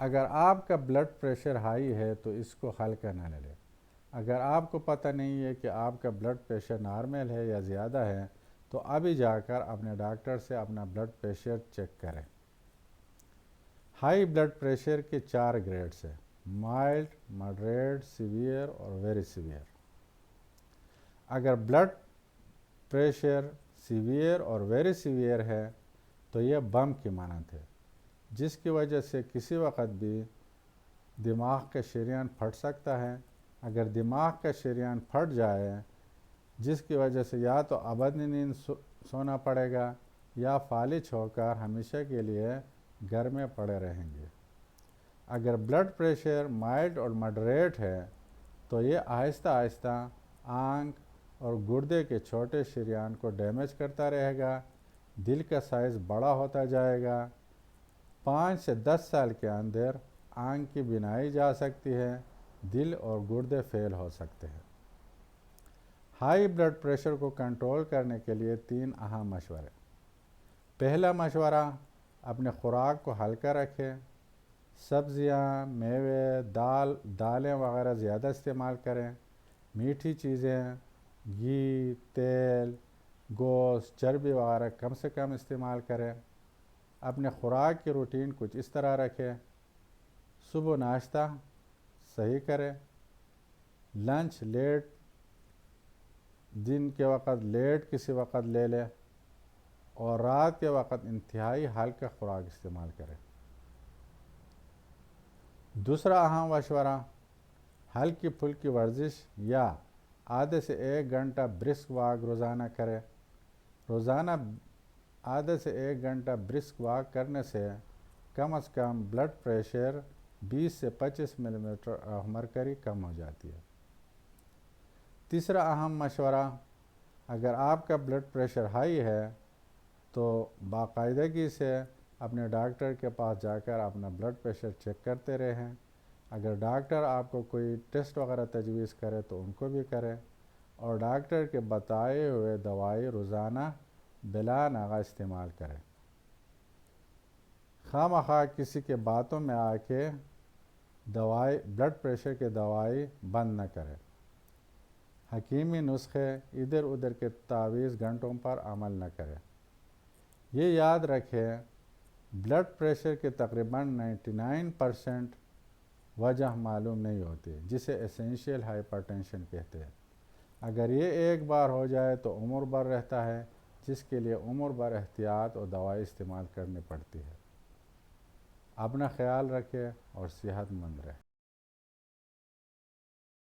اگر آپ کا بلڈ پریشر ہائی ہے تو اس کو ہلکا نہ لیں۔ اگر آپ کو پتہ نہیں ہے کہ آپ کا بلڈ پریشر نارمل ہے یا زیادہ ہے تو ابھی جا کر اپنے ڈاکٹر سے اپنا بلڈ پریشر چیک کریں۔ ہائی بلڈ پریشر کے 4 گریڈز ہیں: مائلڈ، ماڈریٹ، سیویئر اور ویری سیویئر۔ اگر بلڈ پریشر سیویئر اور ویری سیویئر ہے تو یہ بم کی مانند ہے، جس کی وجہ سے کسی وقت بھی دماغ کا شریان پھٹ سکتا ہے۔ اگر دماغ کا شریان پھٹ جائے، جس کی وجہ سے یا تو ابدی نیند سونا پڑے گا یا فالج ہو کر ہمیشہ کے لیے گھر میں پڑے رہیں گے۔ اگر بلڈ پریشر مائلڈ اور ماڈریٹ ہے تو یہ آہستہ آہستہ آنکھ اور گردے کے چھوٹے شریان کو ڈیمیج کرتا رہے گا، دل کا سائز بڑا ہوتا جائے گا۔ 5 سے 10 سال کے اندر آنکھ کی بینائی جا سکتی ہے، دل اور گردے فیل ہو سکتے ہیں۔ ہائی بلڈ پریشر کو کنٹرول کرنے کے لیے 3 اہم مشورے۔ پہلا مشورہ، اپنے خوراک کو ہلکا رکھیں۔ سبزیاں، میوے، دالیں وغیرہ زیادہ استعمال کریں۔ میٹھی چیزیں، گھی، تیل، گوشت، چربی وغیرہ کم سے کم استعمال کریں۔ اپنے خوراک کی روٹین کچھ اس طرح رکھیں: صبح ناشتہ صحیح کریں، لنچ لیٹ، دن کے وقت لیٹ کسی وقت لے لیں، اور رات کے وقت انتہائی ہلکا خوراک استعمال کریں۔ دوسرا اہم مشورہ، ہلکی پھلکی ورزش یا آدھے سے 1 گھنٹہ برسک واک روزانہ کریں۔ روزانہ آدھے سے 1 گھنٹہ برسک واک کرنے سے کم از کم بلڈ پریشر 20 سے 25 ملی میٹر آف مرکری کم ہو جاتی ہے۔ تیسرا اہم مشورہ، اگر آپ کا بلڈ پریشر ہائی ہے تو باقاعدگی سے اپنے ڈاکٹر کے پاس جا کر اپنا بلڈ پریشر چیک کرتے رہیں۔ اگر ڈاکٹر آپ کو کوئی ٹیسٹ وغیرہ تجویز کرے تو ان کو بھی کریں، اور ڈاکٹر کے بتائے ہوئے دوائی روزانہ بلا ناغہ استعمال کریں۔ خواہ مخواہ کسی کے باتوں میں آ کے بلڈ پریشر کی دوائی بند نہ کریں۔ حکیمی نسخے، ادھر ادھر کے تعویذ گھنٹوں پر عمل نہ کریں۔ یہ یاد رکھیں، بلڈ پریشر کے تقریباً 99% وجہ معلوم نہیں ہوتی، جسے ایسنشیل ہائپر ٹینشن کہتے ہیں۔ اگر یہ ایک بار ہو جائے تو عمر بھر رہتا ہے، جس کے لیے عمر بھر احتیاط اور دوائی استعمال کرنی پڑتی ہے۔ اپنا خیال رکھیں اور صحت مند رہیں۔